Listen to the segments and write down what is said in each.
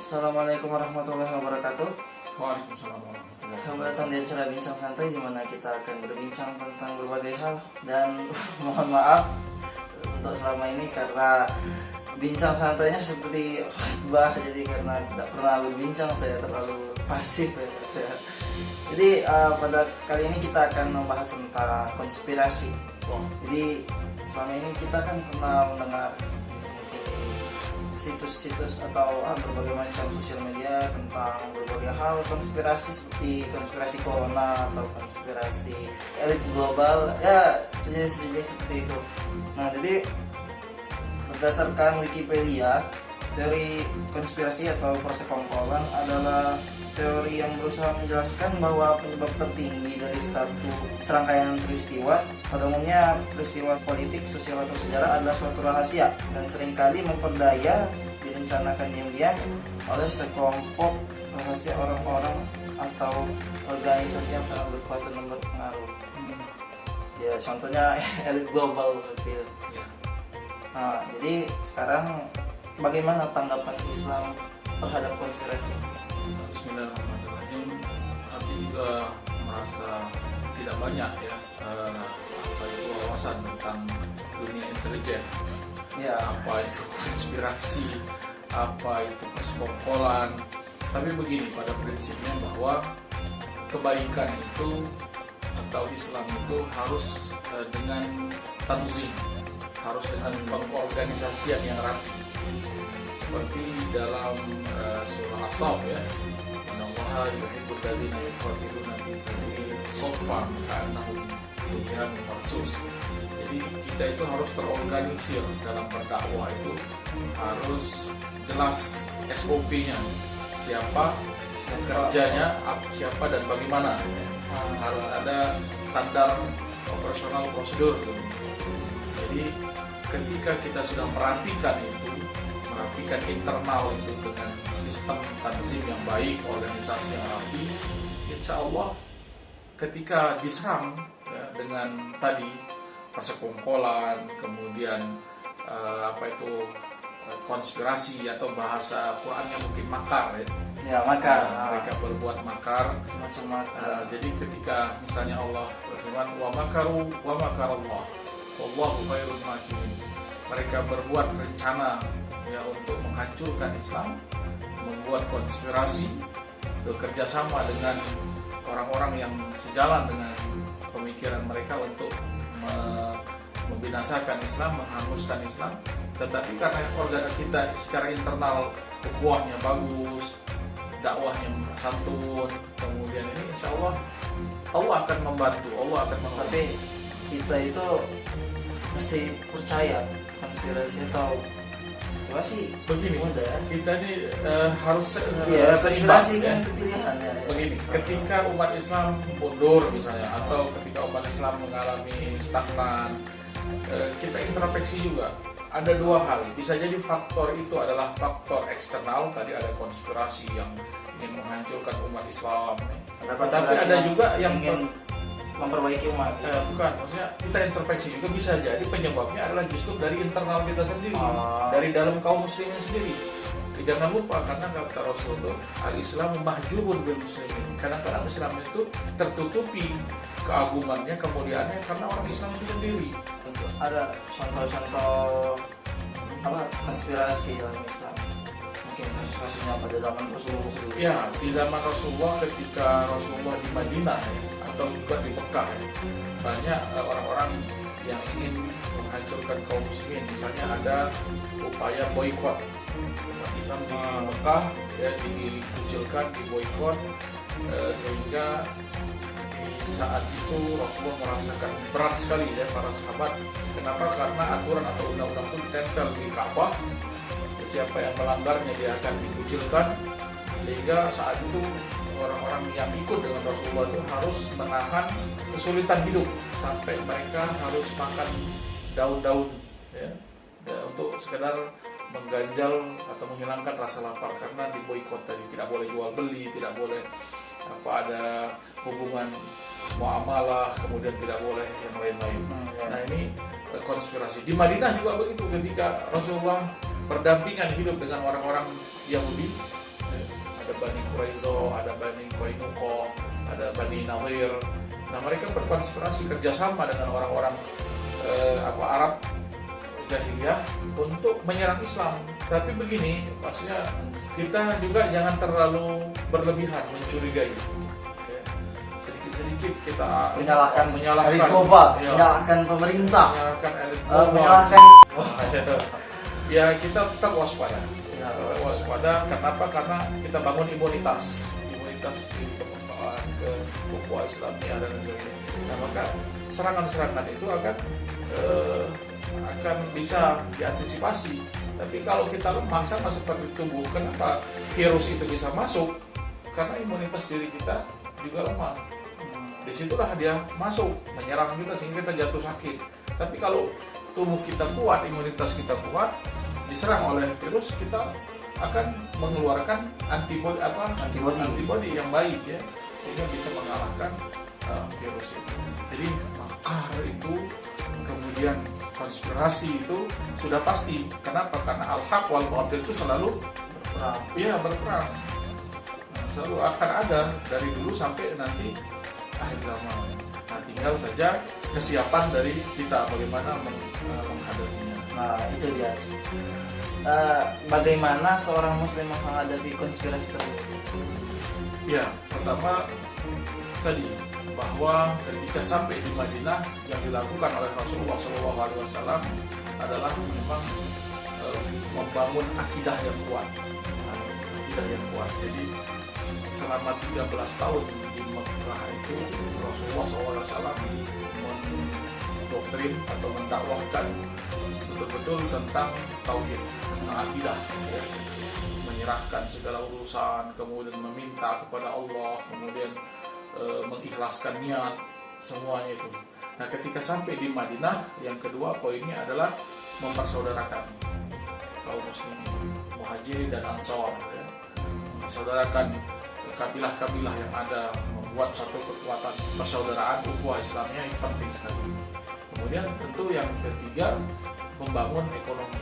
Assalamualaikum warahmatullahi wabarakatuh. Waalaikumsalam warahmatullahi Selamat wabarakatuh. datang di acara Bincang Santai, di mana kita akan berbincang tentang berbagai hal. Dan mohon maaf untuk selama ini karena bincang santainya seperti khutbah, jadi karena tidak pernah berbincang saya terlalu pasif ya. Jadi pada kali ini kita akan membahas tentang konspirasi. Jadi selama ini kita kan pernah mendengar situs-situs atau berbagai macam sosial media tentang berbagai hal konspirasi, seperti konspirasi corona atau konspirasi elit global, ya sejenis seperti itu. Nah, jadi berdasarkan Wikipedia, teori konspirasi atau persekongkolan adalah teori yang berusaha menjelaskan bahwa penyebab tertinggi dari satu serangkaian peristiwa, pada umumnya peristiwa politik, sosial atau sejarah, adalah suatu rahasia dan seringkali memperdaya direncanakan diam-diam oleh sekelompok rahasia orang-orang atau organisasi yang sangat berkuasa dan berpengaruh. Ya, contohnya elit global seperti itu. Nah, jadi sekarang bagaimana tanggapan Islam terhadap konspirasi? Bismillahirrahmanirrahim. Abdi juga merasa tidak banyak wawasan tentang dunia intelijen. Ya. Apa itu konspirasi, apa itu persekongkolan. Tapi begini, pada prinsipnya bahwa kebaikan itu atau Islam itu harus dengan tanzim, harus dengan pengorganisasian yang rapi. Seperti dalam surah As-Saff, ya, Innallaha yuhibbul ladzina yuqatiluna fi sabilihi shaffan ka'annahum bunyanun marsus. Jadi kita itu harus terorganisir dalam berdakwah, itu harus jelas SOP-nya, siapa kerjanya, siapa dan bagaimana, ya. Harus ada standar operasional prosedur. Jadi ketika kita sudah merapikan internal itu dengan sistem tanzim yang baik, organisasi yang rapi, insya Allah ketika diserang, ya, dengan tadi persekongkolan, kemudian konspirasi atau bahasa Qurannya mungkin makar, ya. Ya, makar. Mereka berbuat makar, Semacam makar. jadi ketika misalnya Allah berfirman wa makaru wa makarallah wallahu khairul makirin, mereka berbuat rencana, ya, untuk menghancurkan Islam, membuat konspirasi, bekerja sama dengan orang-orang yang sejalan dengan pemikiran mereka untuk membinasakan Islam, menghanguskan Islam. Tetapi karena organ kita secara internal ukhuwahnya bagus, dakwahnya santun, kemudian ini insya Allah akan membantu, Allah akan menolong. Tapi kita itu mesti percaya konspirasi atau sih begini, kita ini harus konspirasi ya. kan itu pilihan, ya. Begini, ketika umat Islam mundur misalnya, atau ketika umat Islam mengalami stagnan, kita introspeksi juga. Ada dua hal, bisa jadi faktor itu adalah faktor eksternal, tadi ada konspirasi yang ingin menghancurkan umat Islam, tapi ada juga yang ingin memperbaiki umat. Bukan, maksudnya kita introspeksi juga bisa jadi penyebabnya adalah justru dari internal kita sendiri, dari dalam kaum muslimin sendiri. Jangan lupa, karena kata Rasul itu al-Islam mahjubun bil muslimin. Kadang-kadang Islam itu tertutupi keagungannya, kemuliaannya karena orang Islam itu sendiri. Ada contoh-contoh konspirasi dalam Islam, mungkin kasus-kasusnya pada zaman Rasulullah dulu. Ya, di zaman Rasulullah, ketika Rasulullah di Madinah, ya, atau juga di Mekah, ya, banyak orang-orang yang ingin menghancurkan kaum muslimin. Misalnya ada upaya boikot umat Islam di Mekah, ya, dikucilkan, diboikot, sehingga di saat itu Rasulullah merasakan berat sekali, ya, para sahabat. Kenapa? Karena aturan atau undang-undang itu ditempel di Ka'bah. Siapa yang melanggarnya dia akan dikucilkan, sehingga saat itu orang-orang yang ikut dengan Rasulullah itu harus menahan kesulitan hidup sampai mereka harus makan daun-daun, ya, untuk sekedar mengganjal atau menghilangkan rasa lapar, karena diboikot tadi, tidak boleh jual beli, tidak boleh ada hubungan muamalah, kemudian tidak boleh yang lain-lain. Nah, ini konspirasi. Di Madinah juga begitu, ketika Rasulullah berdampingan hidup dengan orang-orang Yahudi, Bani Quraizo, ada Bani Qainuqa, ada Bani Nadir. Nah, mereka berkonspirasi kerjasama dengan orang-orang Arab jahiliyah untuk menyerang Islam. Tapi begini, maksudnya kita juga jangan terlalu berlebihan mencurigai. Ya. Sedikit-sedikit kita menyalahkan elit ya, global, menyalahkan pemerintah, menyalahkan elit global, menyalahkan ya kita tetap waspada. Waspada, kenapa? Karena kita bangun imunitas di ke ukhuwah Islamiyah dan sebagainya. Nah, maka serangan-serangan itu akan bisa diantisipasi. Tapi kalau kita lemah sama seperti tubuh, kenapa virus itu bisa masuk? Karena imunitas diri kita juga lemah. Disitulah dia masuk menyerang kita sehingga kita jatuh sakit. Tapi kalau tubuh kita kuat, imunitas kita kuat, diserang oleh virus, kita akan mengeluarkan antibodi yang baik, ya, sehingga bisa mengalahkan virus itu. Jadi makar itu, kemudian konspirasi itu sudah pasti. Kenapa? Karena al-haq wal batil itu selalu berperang. Iya, berperang. Nah, selalu akan ada dari dulu sampai nanti akhir zaman. Nah, tinggal saja kesiapan dari kita bagaimana menghadapinya. Nah, itu dia. Bagaimana seorang muslim menghadapi konspirasi tersebut? Ya, pertama tadi bahwa ketika sampai di Madinah, yang dilakukan oleh Rasulullah SAW adalah memang membangun akidah yang kuat. Jadi selama 13 tahun di Mekah itu Rasulullah SAW mendoktrin atau mendakwahkan betul-betul tentang tauhid, tentang akidah, ya. Menyerahkan segala urusan, kemudian meminta kepada Allah, kemudian mengikhlaskan niat, semuanya itu. Nah, ketika sampai di Madinah, yang kedua poinnya adalah mempersaudarakan kaum muslimin, muhajirin dan ansor, ya. Mempersaudarakan kabilah-kabilah yang ada, membuat satu kekuatan persaudaraan ukhuwah Islamnya yang penting sekali. Kemudian tentu yang ketiga, membangun ekonomi.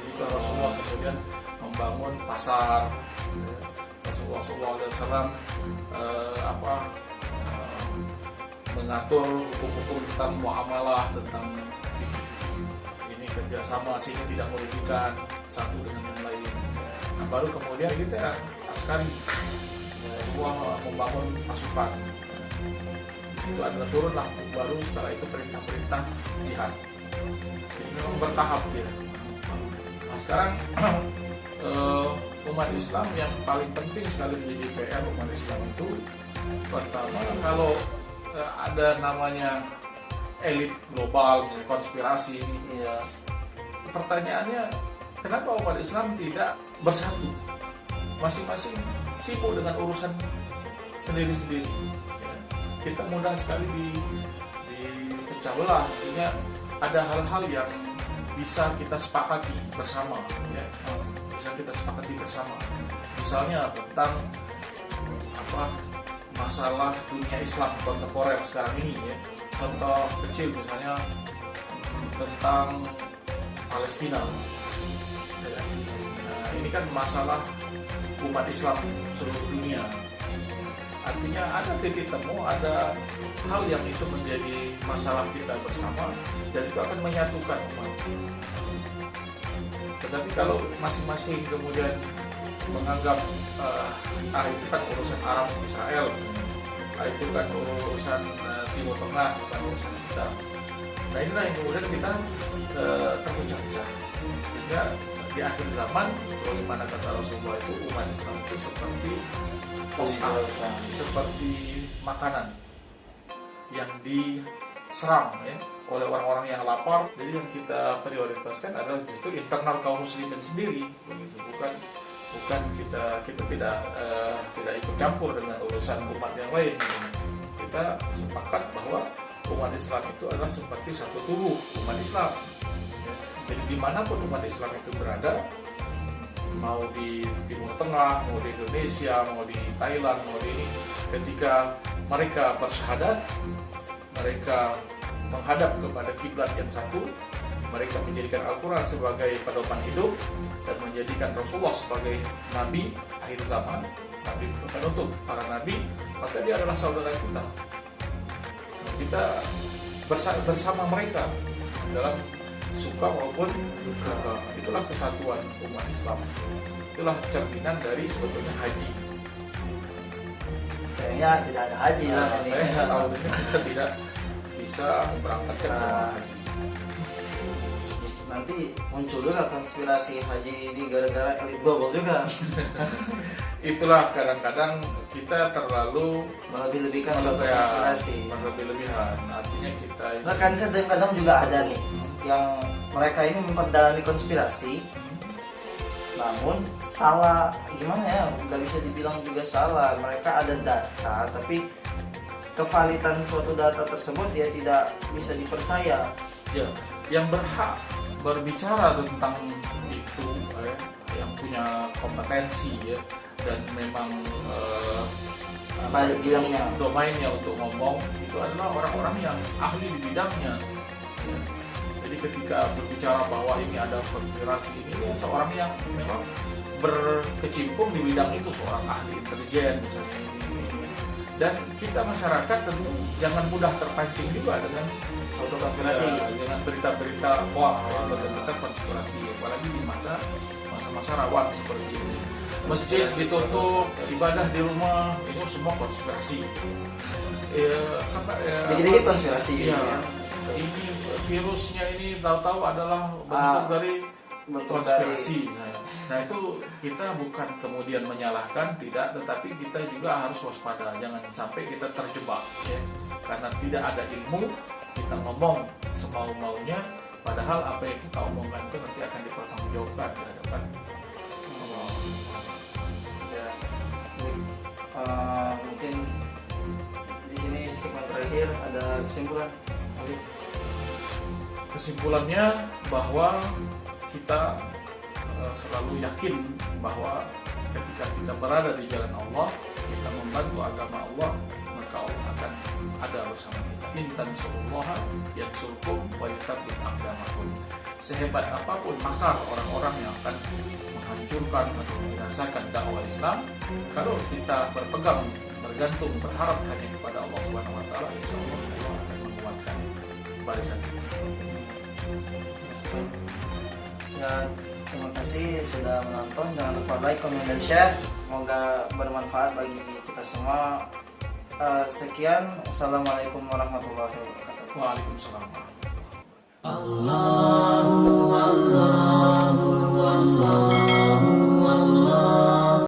Itu Rasulullah kemudian membangun pasar. Rasulullah SAW mengatur hukum-hukum tentang muamalah, tentang ini kerjasama sehingga tidak merugikan satu dengan yang lain. Nah, baru kemudian kita askari, Rasulullah membangun pasukan. Itu adalah turunlah baru setelah itu perintah-perintah jihad. Jadi memang bertahap dia. Nah, sekarang umat Islam yang paling penting sekali menjadi PR umat Islam itu, pertama kalau ada namanya elit global, konspirasi, ya, pertanyaannya kenapa umat Islam tidak bersatu? Masing-masing sibuk dengan urusan sendiri-sendiri. Ya. Kita mudah sekali dipecah belah. Artinya ada hal-hal yang bisa kita sepakati bersama, ya. Bisa kita sepakati bersama. Misalnya tentang masalah dunia Islam kontemporer sekarang ini, ya. Contoh kecil misalnya tentang Palestina. Ya. Nah, ini kan masalah umat Islam seluruh dunia. Artinya ada titik temu, ada hal yang itu menjadi masalah kita bersama, dan itu akan menyatukan umat. Tetapi kalau masing-masing kemudian menganggap itu kan urusan Arab Israel, itu kan urusan Timur Tengah, bukan urusan kita. Nah, inilah yang kemudian kita terpecah-pecah. Sehingga di akhir zaman, sebagaimana kata Rasulullah itu, umat Islam itu seperti seperti makanan yang diserang, ya, oleh orang-orang yang lapar. Jadi yang kita prioritaskan adalah justru internal kaum muslimin sendiri, begitu. Bukan kita tidak ikut campur dengan urusan umat yang lain. Kita sepakat bahwa umat Islam itu adalah seperti satu tubuh, umat Islam. Ya. Jadi dimanapun umat Islam itu berada, mau di Timur Tengah, mau di Indonesia, mau di Thailand, mau di ini, ketika mereka bersyahadat, mereka menghadap kepada kiblat yang satu, mereka menjadikan Al-Quran sebagai pedoman hidup dan menjadikan Rasulullah sebagai nabi akhir zaman, nabi penutup para nabi, maka dia adalah saudara kita. Kita bersama mereka dalam suka maupun duka. Itulah kesatuan umat Islam. Itulah cerminan dari sebetulnya haji. Kayaknya tidak ada haji lah ini. Saya tahu ini kita tidak bisa memberangkatkan jemaah haji. Nanti muncul juga konspirasi haji ini gara-gara elit global juga. Itulah kadang-kadang kita terlalu Melebih-lebihkan suatu konspirasi. berlebih-lebihan. Artinya kita ini, Nah kan kadang-kadang juga ada nih yang mereka ini memperdalami konspirasi, namun salah, gimana ya, nggak bisa dibilang juga salah. Mereka ada data, tapi kevalidan suatu data tersebut ya tidak bisa dipercaya. ya, yang berhak berbicara tentang itu yang punya kompetensi ya, dan memang Bidangnya. domainnya untuk ngomong itu adalah orang-orang yang ahli di bidangnya ya. Jadi ketika berbicara bahwa ini ada konspirasi, ini ya seorang yang memang berkecimpung di bidang itu, seorang ahli intelijen misalnya ini. Dan kita masyarakat tentu jangan mudah terpancing juga dengan Suatu konspirasi. dengan berita-berita wah betul-betul konspirasi, apalagi di masa-masa rawan seperti ini. Masjid ditutup, ibadah di rumah, ini semua konspirasi. Dikit-dikit konspirasi. Iya. Ini virusnya ini tahu-tahu adalah bentuk dari konspirasi. Nah itu kita bukan kemudian menyalahkan, tidak, tetapi kita juga harus waspada, jangan sampai kita terjebak ya. Karena tidak ada ilmu, kita ngomong semau-maunya, padahal apa yang kita omongkan itu nanti akan dipertanggungjawabkan di hadapan Allah. Ya. Mungkin di sini segmen terakhir ada kesimpulan. Kesimpulannya bahwa kita selalu yakin bahwa ketika kita berada di jalan Allah, kita membantu agama Allah, maka Allah akan ada bersama kita. Intan surullaha yansurkum wa yutsabbit aqdamakum. Sehebat apapun makar orang-orang yang akan menghancurkan atau membinasakan dakwah Islam, kalau kita bergantung, berharap hanya kepada Allah Subhanahu wa taala, insyaallah Allah akan menguatkan barisan kita. Ya, terima kasih sudah menonton. Jangan lupa like, comment, dan share. Semoga bermanfaat bagi kita semua. Sekian. Wassalamualaikum warahmatullahi wabarakatuh. Waalaikumsalam.